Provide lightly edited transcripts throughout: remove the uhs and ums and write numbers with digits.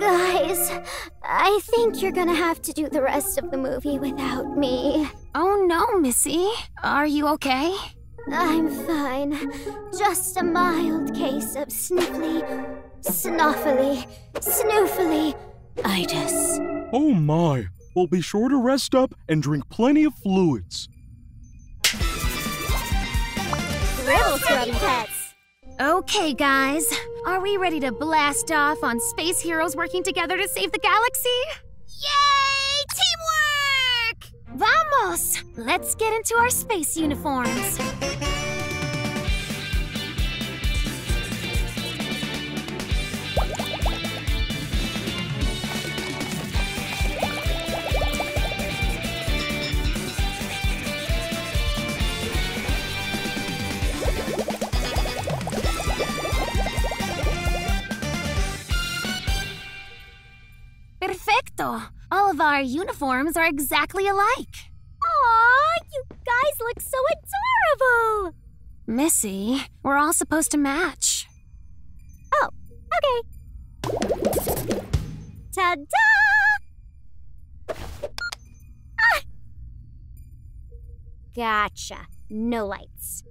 Guys, I think you're gonna have to do the rest of the movie without me. Oh no, Missy. Are you okay? I'm fine. Just a mild case of Sniffly Snoffly Snoofly-itus. Oh my. Well, be sure to rest up and drink plenty of fluids. Scribble Scrubby pets. Okay, guys. Are we ready to blast off on space heroes working together to save the galaxy? Yay! Teamwork! Vamos! Let's get into our space uniforms. Perfecto! All of our uniforms are exactly alike. Aw, you guys look so adorable! Missy, we're all supposed to match. Oh, okay. Ta-da! Ah! Gotcha. No lights.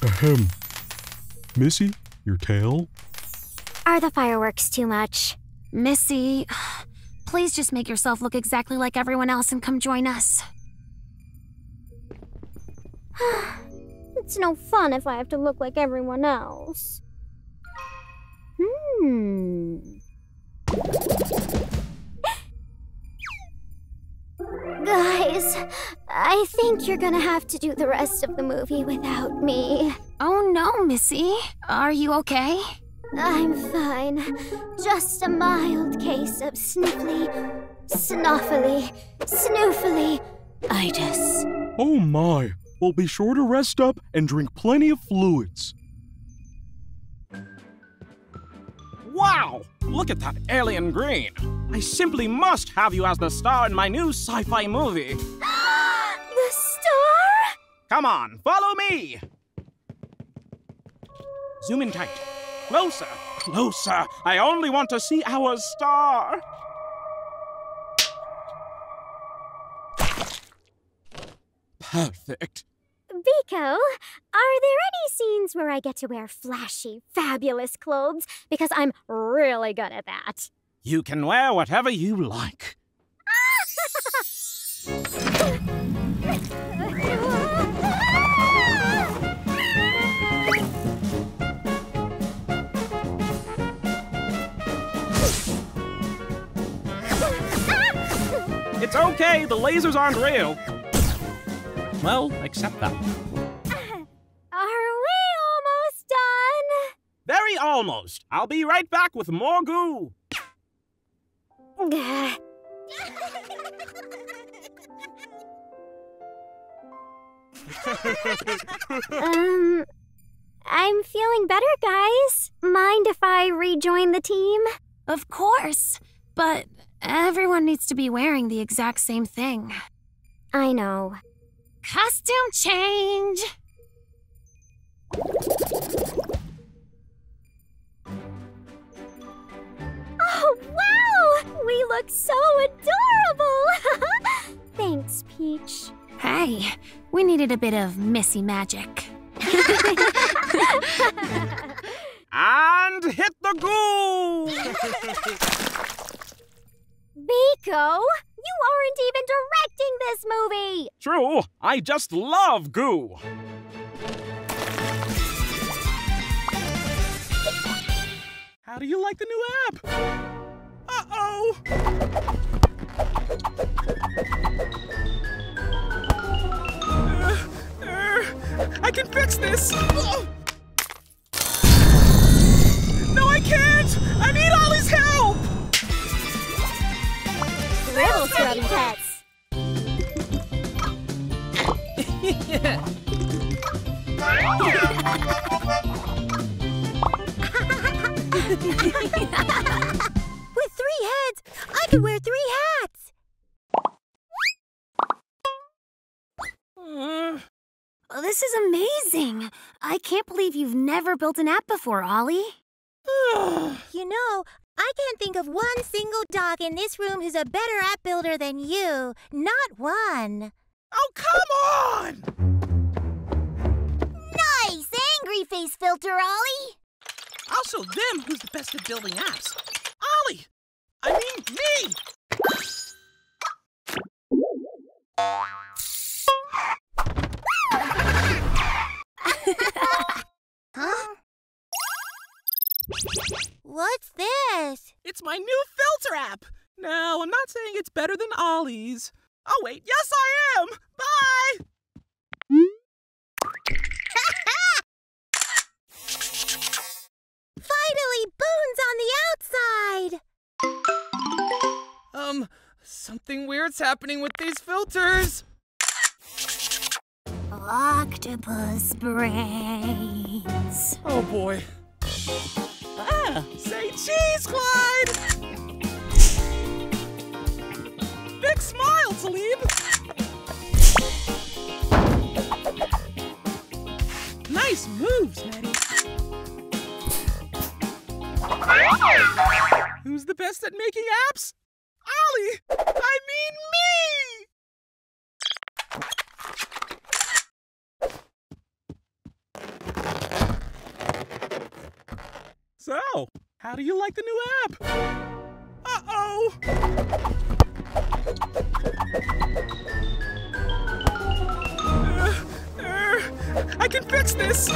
Ahem. Missy, your tail? Are the fireworks too much? Missy, please just make yourself look exactly like everyone else and come join us. It's no fun if I have to look like everyone else. Guys, I think you're gonna have to do the rest of the movie without me. Oh no, Missy. Are you okay? I'm fine. Just a mild case of Sniffly Snoffly Snoofly-itus. Oh my. Well, be sure to rest up and drink plenty of fluids. Wow! Look at that alien green. I simply must have you as the star in my new sci-fi movie. The star? Come on, follow me! Zoom in tight. Closer, closer. I only want to see our star. Perfect. Biko, are there any scenes where I get to wear flashy, fabulous clothes? Because I'm really good at that. You can wear whatever you like. It's okay, the lasers aren't real. Well, except that. Are we almost done? Very almost. I'll be right back with more goo. I'm feeling better, guys. Mind if I rejoin the team? Of course. But everyone needs to be wearing the exact same thing. I know. Costume change! Oh, wow! We look so adorable! Thanks, Peach. Hey, we needed a bit of Missy magic. And hit the goo! Biko, you aren't even directing this movie! True, I just love goo. How do you like the new app? Uh-oh! I can fix this! No, I can't! I need Ollie's help! Scribble Scrubby pets. With 3 heads, I could wear 3 hats. Oh, this is amazing. I can't believe you've never built an app before, Ollie. You know, I can't think of one single dog in this room who's a better app builder than you. Not one. Oh, come on! Nice angry face filter, Ollie. I'll show them who's the best at building apps. Ollie! I mean, me! Huh? What's this? It's my new filter app. Now, I'm not saying it's better than Ollie's. Oh, wait, yes, I am! Bye! Finally, Boone's on the outside! Something weird's happening with these filters. Octopus brains. Oh boy. Ah, say cheese, Clyde! Big smile, Talib! Nice moves, Neddie. Who's the best at making apps? Ollie! I mean me! So, how do you like the new app? Uh-oh! I can fix this!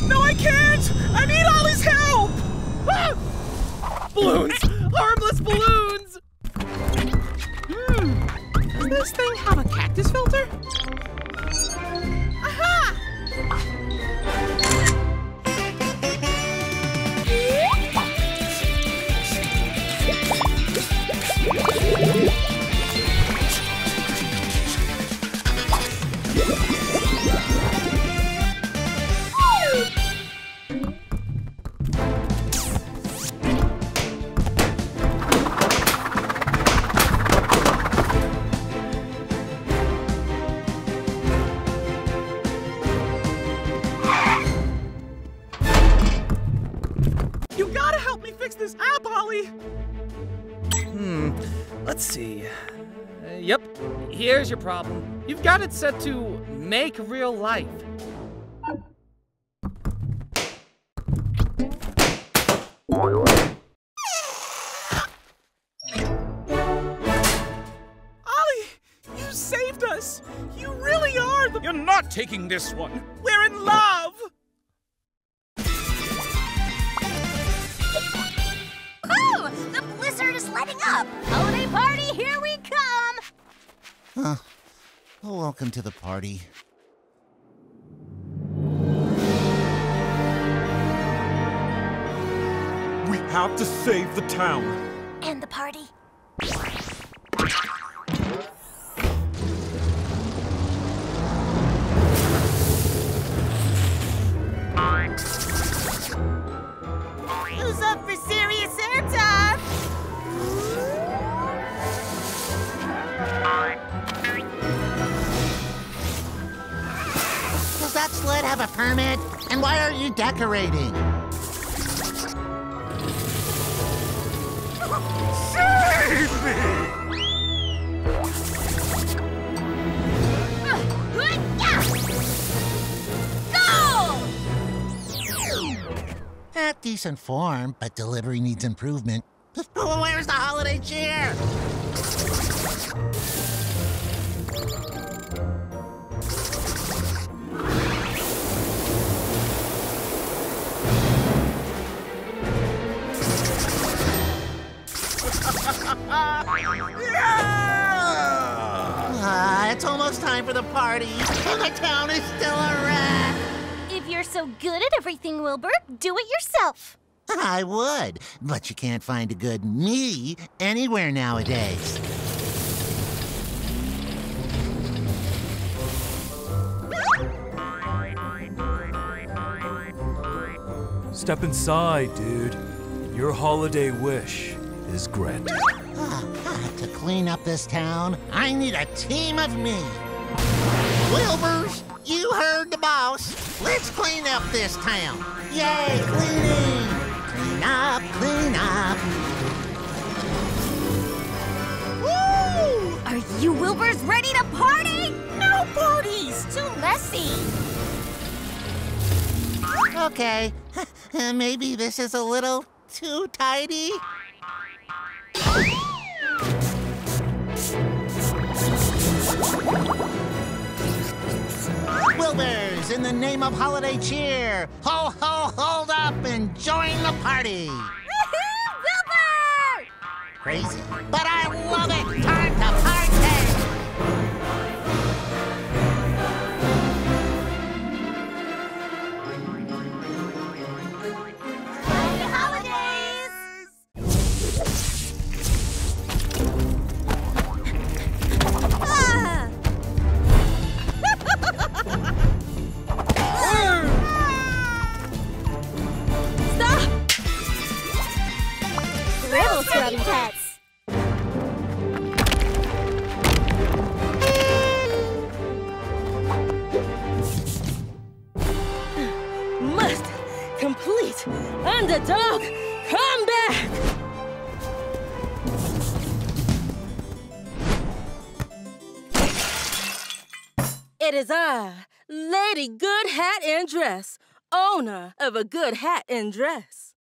No, I can't! I need Ollie's help! Ah! Balloons! Harmless balloons! Does this thing have a cactus filter? Aha! You gotta help me fix this app, Ollie! Let's see. Yep, here's your problem. You've got it set to make real life. Ollie, you saved us! You really are the— You're not taking this one! We're in love! Oh, the blizzard is letting up. Holiday party, here we come. Welcome to the party. We have to save the town. And the party. Who's up for serious airtime? Does that sled have a permit? And why are you decorating? Save me! At decent form, but delivery needs improvement. Where's the holiday cheer? It's almost time for the party, and the town is still a wreck. If you're so good at everything, Wilbur, do it yourself. I would, but you can't find a good me anywhere nowadays. Step inside, dude. Your holiday wish is granted. To clean up this town, I need a team of me. Wilburs, you heard the boss. Let's clean up this town. Yay, cleaning! you Wilburs ready to party? No parties! Too messy! Okay, maybe this is a little too tidy. Wilburs, in the name of holiday cheer, ho ho hold up and join the party. Wilbur! Crazy, but I love it. Time to party. Happy holidays! Ah! Stop! Scribble Scrubby pets. Must complete underdog comeback! It is I, Lady Good Hat and Dress, owner of a good hat and dress.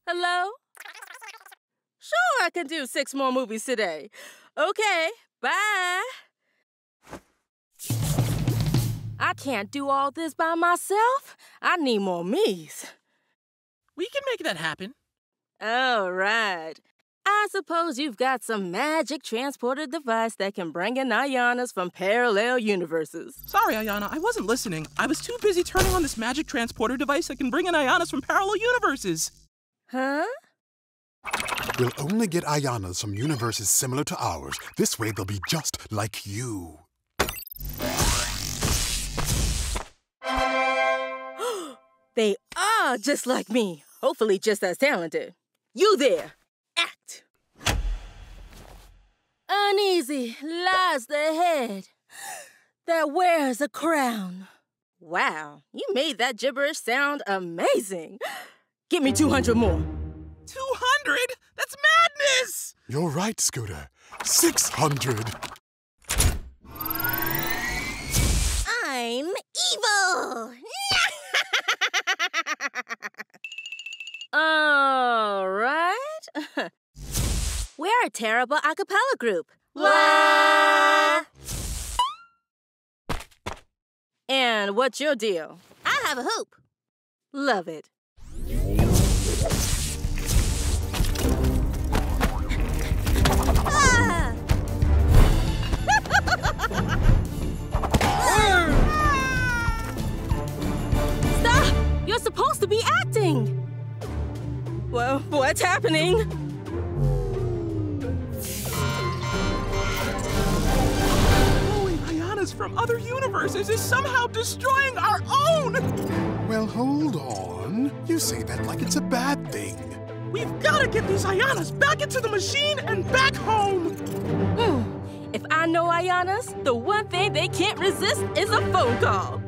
Hello? Sure, I can do 6 more movies today. Okay, bye. I can't do all this by myself. I need more me's. We can make that happen. All right. I suppose you've got some magic transporter device that can bring in Ayanas from parallel universes. Sorry, Ayana, I wasn't listening. I was too busy turning on this magic transporter device that can bring in Ayanas from parallel universes. Huh? We'll only get Ayanas from universes similar to ours. This way they'll be just like you. They are just like me. Hopefully just as talented. You there. Act. Uneasy lies the head that wears a crown. Wow, you made that gibberish sound amazing. Give me 200 more. 200? That's madness! You're right, Scooter. 600. I'm evil! All right. We're a terrible a cappella group. Wah! And what's your deal? I have a hoop. Love it. Ah! Stop! You're supposed to be acting. Well, what's happening? Pulling Ayanas from other universes is somehow destroying our own! Well, hold on. You say that like it's a bad thing. We've got to get these Ayanas back into the machine and back home! If I know Ayanas, the one thing they can't resist is a phone call.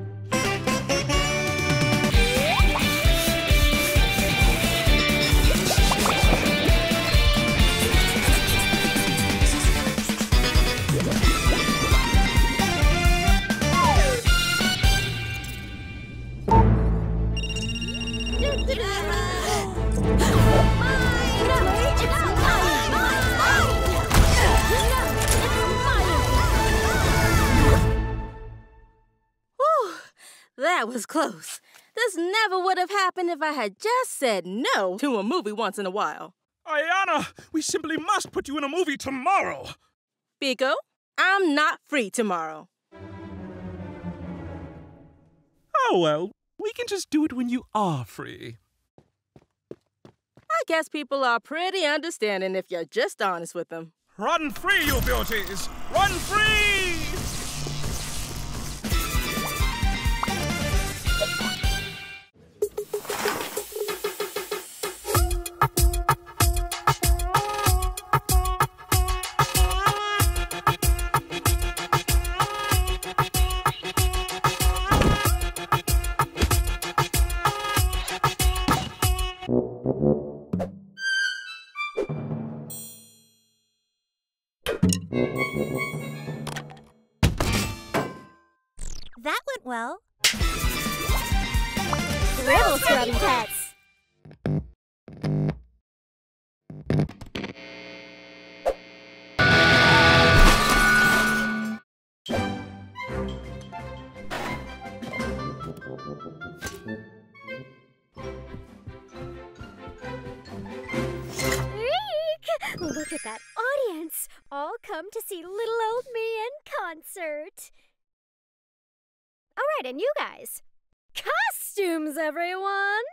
That was close. This never would have happened if I had just said no to a movie once in a while. Ayana, we simply must put you in a movie tomorrow. Biko, I'm not free tomorrow. Oh, well, we can just do it when you are free. I guess people are pretty understanding if you're just honest with them. Run free, you beauties! Run free! That went well. Scribble Scrubby pets. Look at that audience! All come to see little old me in concert. All right, and you guys. Costumes, everyone!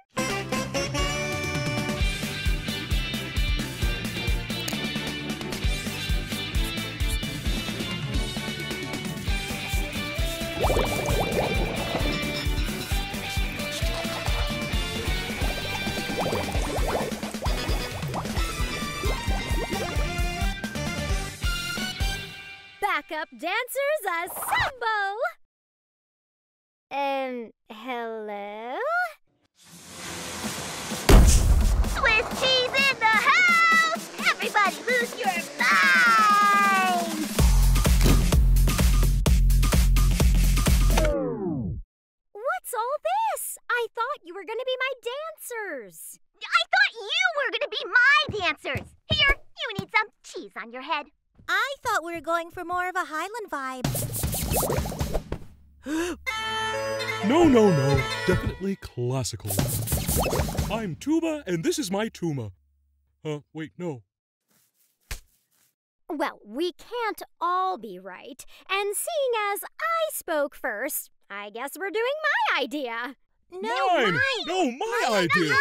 Backup dancers assemble! Hello? Swiss cheese in the house! Everybody lose your minds! What's all this? I thought you were gonna be my dancers. I thought you were gonna be my dancers! Here, you need some cheese on your head. I thought we were going for more of a Highland vibe. No. Definitely classical. I'm Tuba, and this is my Tuma. Wait, no. Well, we can't all be right. And seeing as I spoke first, I guess we're doing my idea. Mine! No, my idea!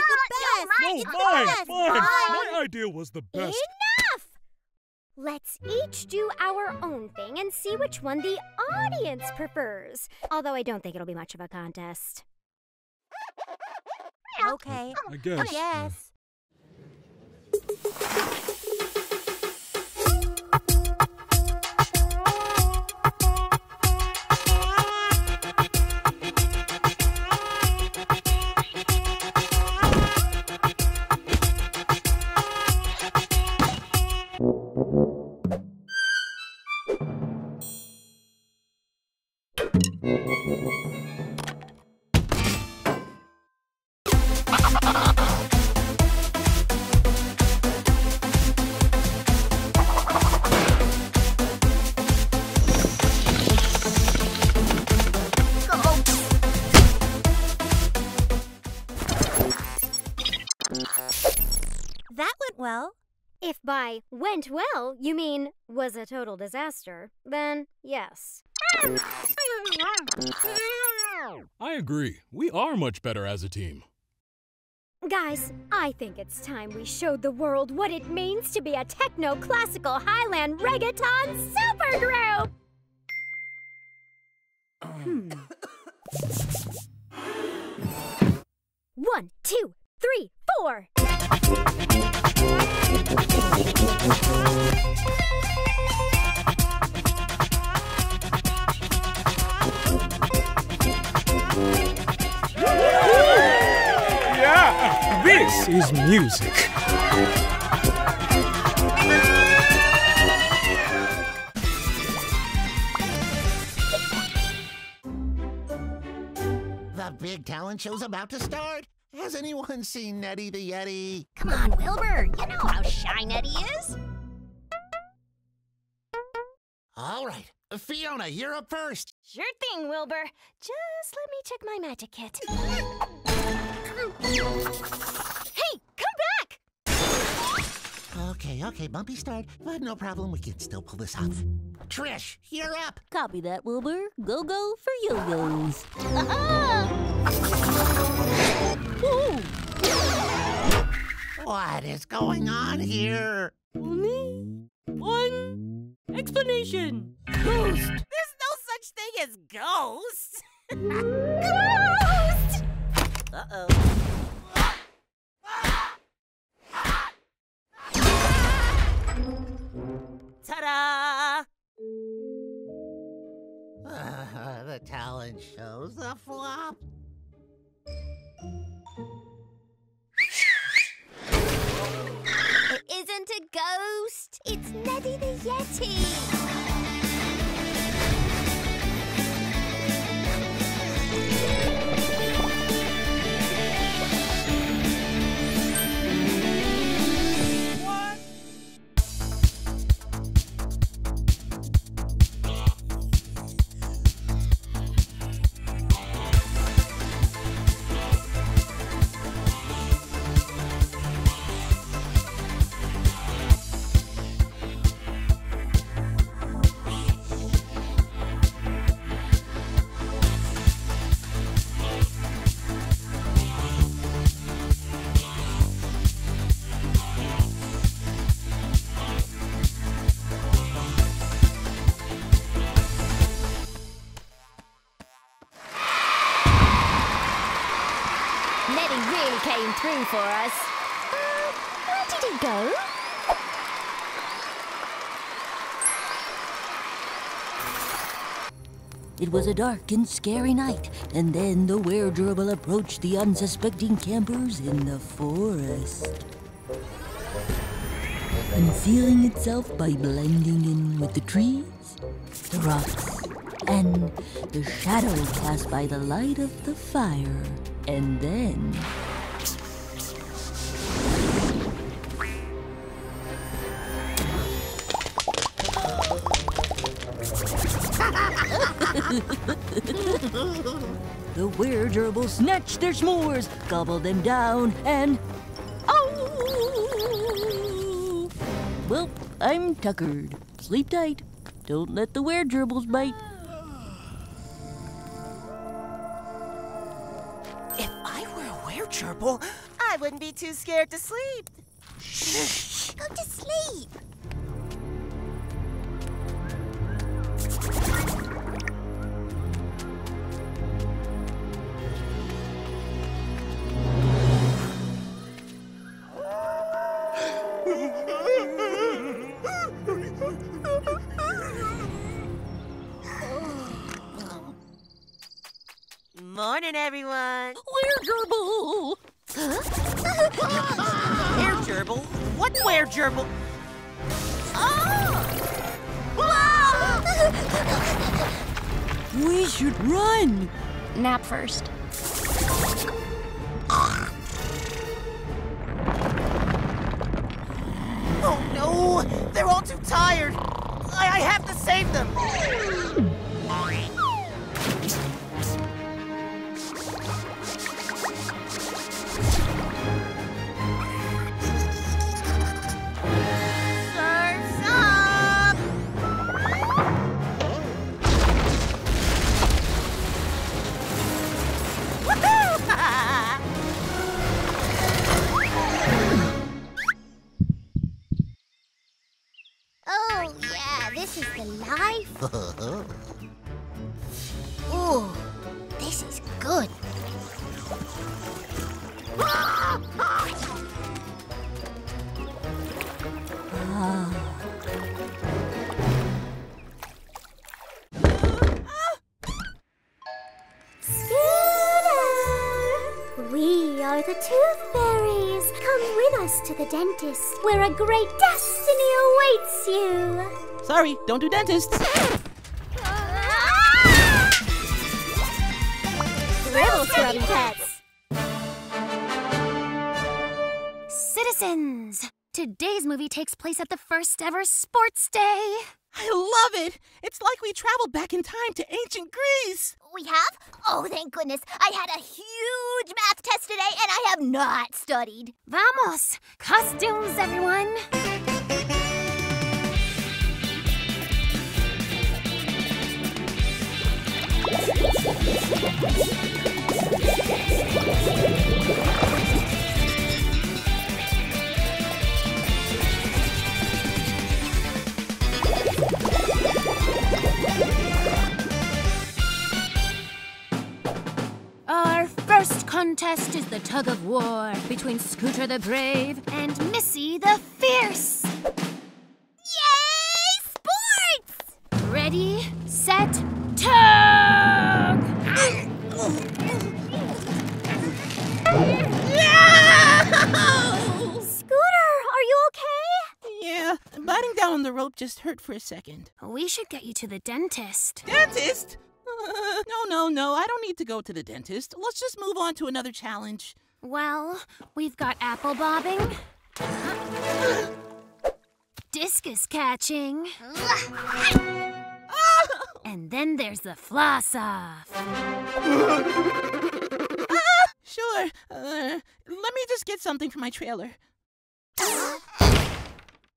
Mine! My idea was the best. Enough! Let's each do our own thing and see which one the audience prefers. Although I don't think it'll be much of a contest. Okay. I guess. Yes. That went well. If by went well you mean was a total disaster, then yes. I agree. We are much better as a team. Guys, I think it's time we showed the world what it means to be a techno-classical Highland reggaeton supergroup! 1, 2, 3, 4! Yeah, this is music. The big talent show's about to start. Has anyone seen Neddie the Yeti? Come on, Wilbur. You know how shy Neddie is. All right. Fiona, you're up first. Sure thing, Wilbur. Just let me check my magic kit. Hey, come back! Okay, bumpy start, but no problem. We can still pull this off. Trish, you're up. Copy that, Wilbur. Go for yo-yos. What is going on here? Only one explanation. Ghost. There's no such thing as ghosts. Ghost! Uh-oh. Ta-da! The talent show's a flop. It isn't a ghost. It's Neddie the Yeti. really came through for us. Where did he go? It was a dark and scary night, and then the Weregerbil approached the unsuspecting campers in the forest. Concealing itself by blending in with the trees, the rocks, and the shadow cast by the light of the fire. And then... the Weregerbil snatched their s'mores, gobbled them down, and... oh! Well, I'm tuckered. Sleep tight. Don't let the Weregerbils bite. If I were a Weregerbil, I wouldn't be too scared to sleep. Shh! Go to sleep. Morning, everyone. Weregerbil! Weregerbil? What Weregerbil? We should run! Nap first. Oh no! They're all too tired. I have to save them. Oh, yeah, this is the life. Ooh, this is good. We are the Tooth Fairies. Come with us to the dentist, where a great destiny awaits you. Sorry, don't do dentists. Scribble Scrubby Pets. Citizens! Today's movie takes place at the first ever sports day. I love it. It's like we traveled back in time to ancient Greece. We have? Oh, thank goodness. I had a huge math test today, and I have not studied. Vamos! Costumes, everyone! Our first contest is the tug-of-war between Scooter the Brave and Missy the Fierce. Yay! Sports! Ready, set, tug! Scooter, are you okay? Yeah, biting down on the rope just hurt for a second. We should get you to the dentist. Dentist? No, I don't need to go to the dentist. Let's just move on to another challenge. Well, we've got apple bobbing, discus catching, and then there's the floss off. Sure. Let me just get something from my trailer.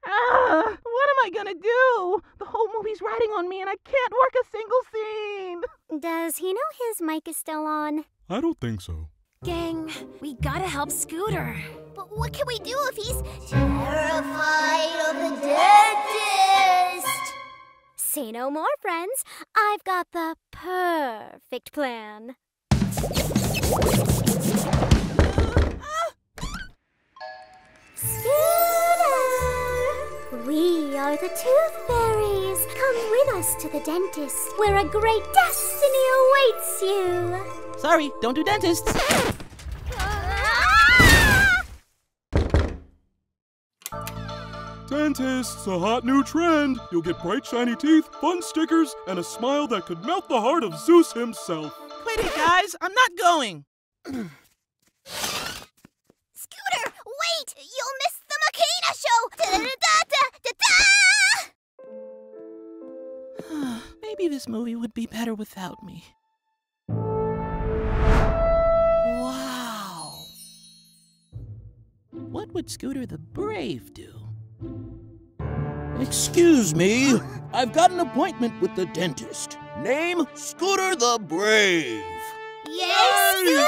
What am I gonna do? The whole movie's riding on me and I can't work a single scene. Does he know his mic is still on? I don't think so. Gang, we gotta help Scooter. But what can we do if he's terrified of the dentist? Say no more, friends. I've got the perfect plan. Scooter! We are the Tooth Fairies. Come with us to the dentist, where a great destiny awaits you. Sorry, don't do dentists. Dentists, a hot new trend. You'll get bright, shiny teeth, fun stickers, and a smile that could melt the heart of Zeus himself. Quit it, guys. I'm not going. Scooter, wait! You'll miss the Makena show! Da-da-da-da-da-da! Maybe this movie would be better without me. Wow! What would Scooter the Brave do? Excuse me, I've got an appointment with the dentist. Name, Scooter the Brave. Yay, Scooter!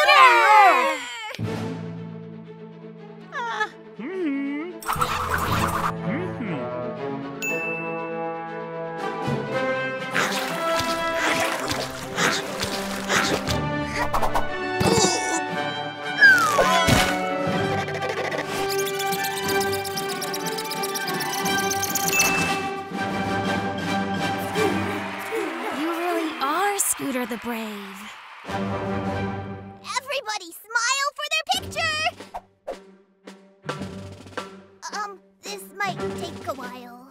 Scooter the Brave. Everybody smile for their picture! This might take a while.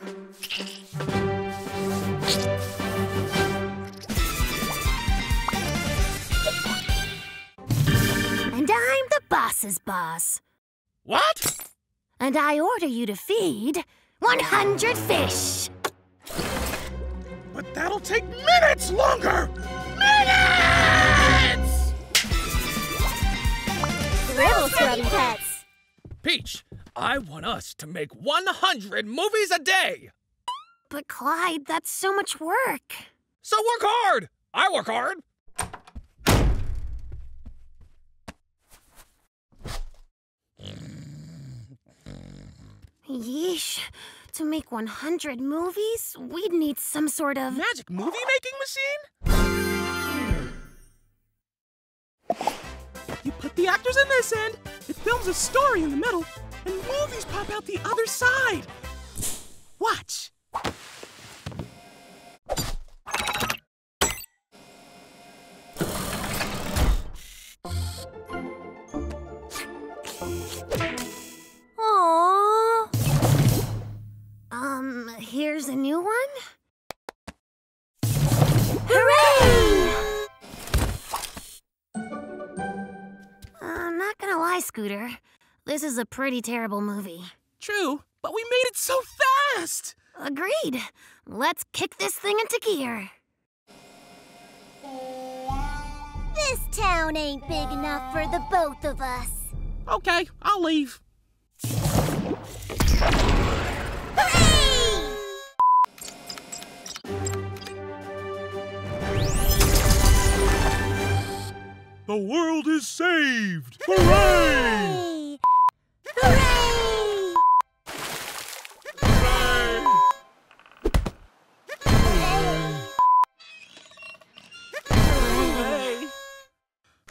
And I'm the boss's boss. What? And I order you to feed 100 fish. But that'll take minutes longer! Minutes! Scribble Scrubby pets. Peach, I want us to make 100 movies a day. But Clyde, that's so much work. So work hard. I work hard. Yeesh. To make 100 movies, we'd need some sort of... magic movie-making machine? You put the actors in this end, it films a story in the middle, and movies pop out the other side. Watch. Here's a new one. Hooray! I'm not gonna lie, Scooter. This is a pretty terrible movie. True, but we made it so fast! Agreed. Let's kick this thing into gear. This town ain't big enough for the both of us. Okay, I'll leave. The world is saved! Hooray! Hooray! Hooray! Hooray!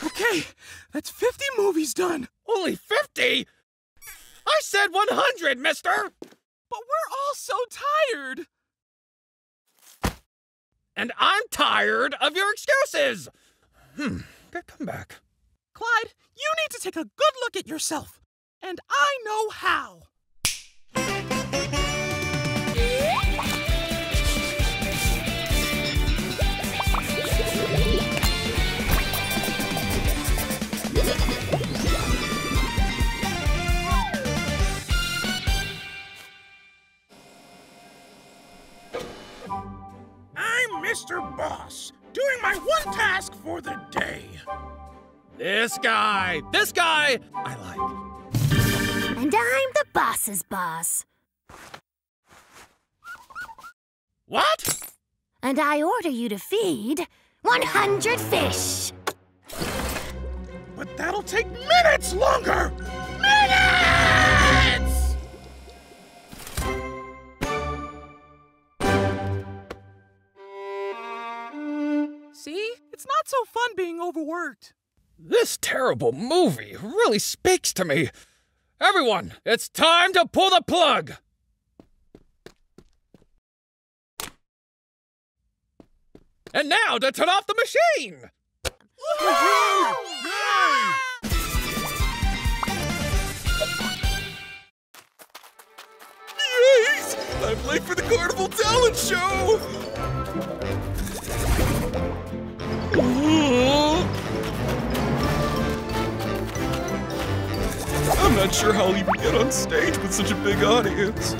Okay, that's 50 movies done. Only 50? I said 100, mister! But we're all so tired. And I'm tired of your excuses. Come back. Clyde, you need to take a good look at yourself. And I know how. I'm Mr. Boss, doing my one task for the day. This guy, I like. And I'm the boss's boss. What? And I order you to feed 100 fish. But that'll take minutes longer! Minutes! See? It's not so fun being overworked. This terrible movie really speaks to me. Everyone, it's time to pull the plug! And now to turn off the machine! Yes! I'm late for the Carnival talent show! I'm not sure how I'll even get on stage with such a big audience.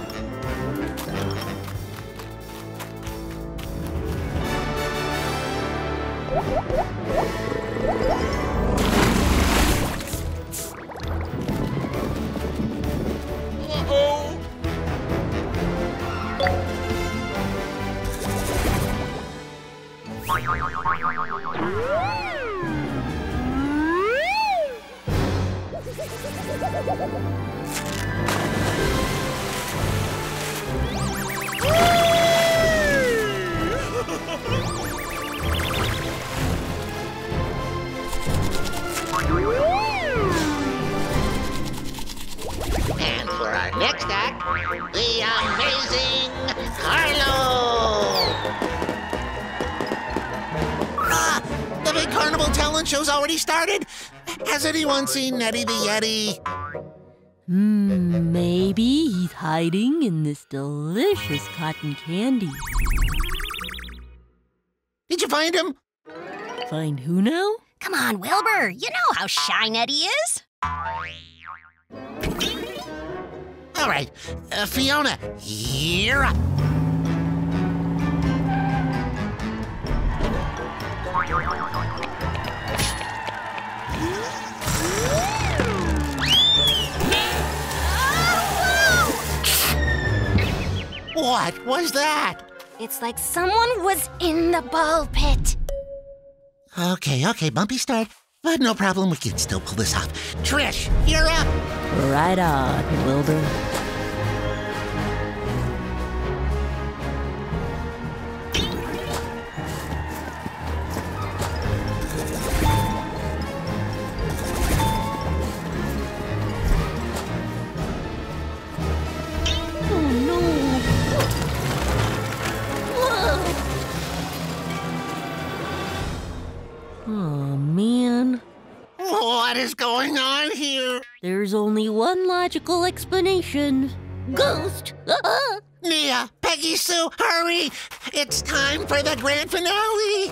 Uh-oh! And for our next act, the amazing Carlo! The big Carnival talent show's already started? Has anyone seen Neddie the Yeti? Maybe he's hiding in this delicious cotton candy. Did you find him? Find who now? Come on, Wilbur. You know how shy Neddie is. All right, Fiona, you're up. What was that? It's like someone was in the ball pit. Okay, bumpy start, but no problem, we can still pull this off. Trish, you're up. Right on, Wilbur. Oh, man. What is going on here? There's only one logical explanation. Ghost! Nia, Peggy Sue, hurry! It's time for the grand finale!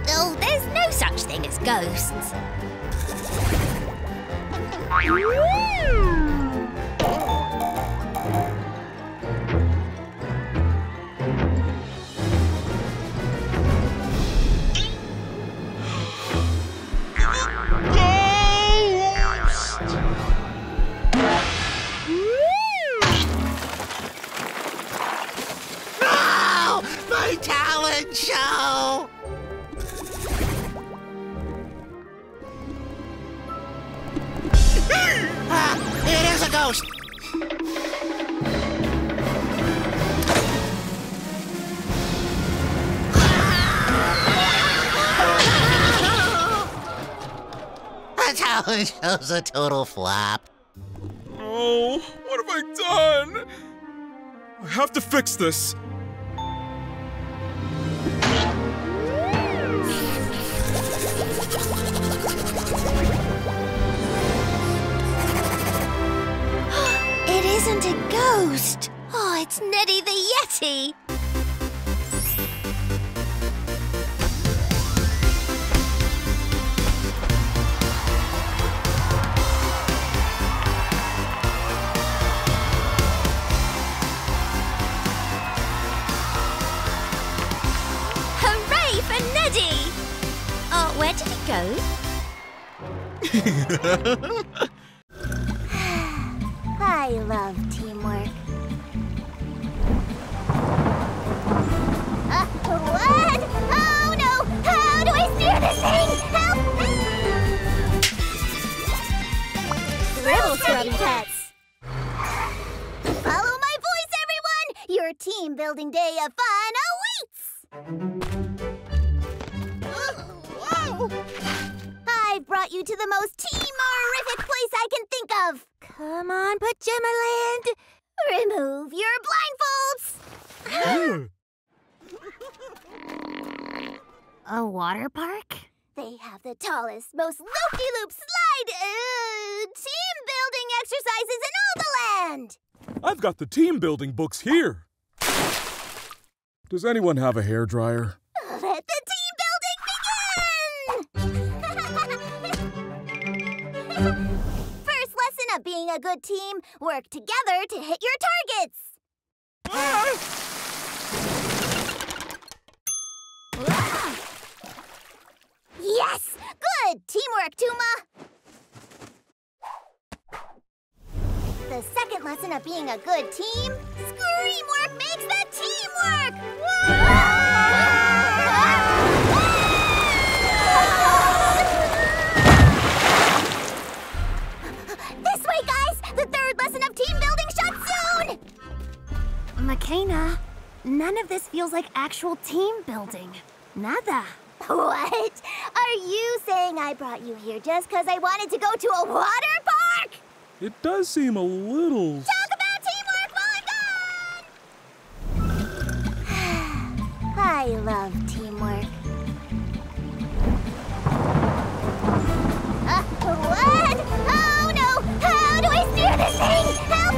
Oh, there's no such thing as ghosts. My talent show! It is a ghost! The talent show's a total flop. Oh, what have I done? I have to fix this. It isn't a ghost. Oh, it's Neddie the Yeti. Hooray for Neddie! Oh, where did he go? I love teamwork. What? Oh no! How do I steer this thing? Help! Scribble Scrubby pets. Follow my voice, everyone! Your team building day of fun awaits! I've brought brought you to the most team-horrific place I can think of. Come on, Pajama Land. Remove your blindfolds. A water park? They have the tallest, most loop-de-loop slide team building exercises in all the land. I've got the team building books here. Does anyone have a hairdryer? Let the team building begin! First lesson of being a good team, work together to hit your targets. Yes! Good teamwork, Tuma! The second lesson of being a good team, screamwork makes the teamwork! This way, guys! The third lesson of team building starts soon! Makena, none of this feels like actual team building. Nada. What? Are you saying I brought you here just because I wanted to go to a water park? It does seem a little... Talk about teamwork, Mulligan! I love teamwork. What? Oh no! How do I steer this thing? Help!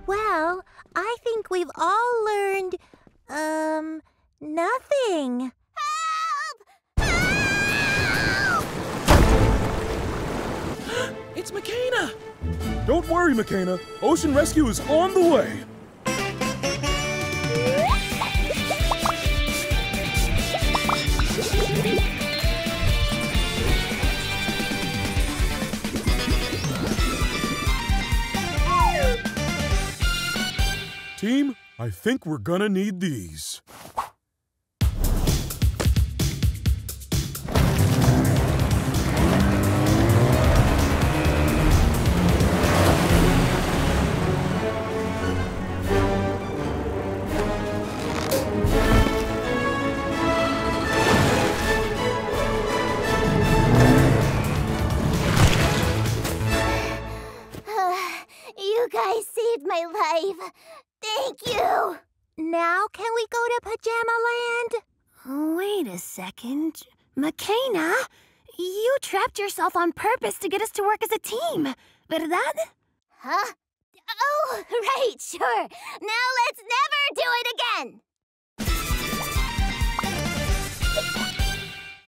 Well, I think we've all learned, nothing. It's Makena! Don't worry, Makena. Ocean rescue is on the way. Team, I think we're gonna need these. You guys saved my life. Thank you. Now can we go to Pajama Land? Wait a second. Makena, you trapped yourself on purpose to get us to work as a team. ¿Verdad? Huh? Oh, right, sure. Now let's never do it again.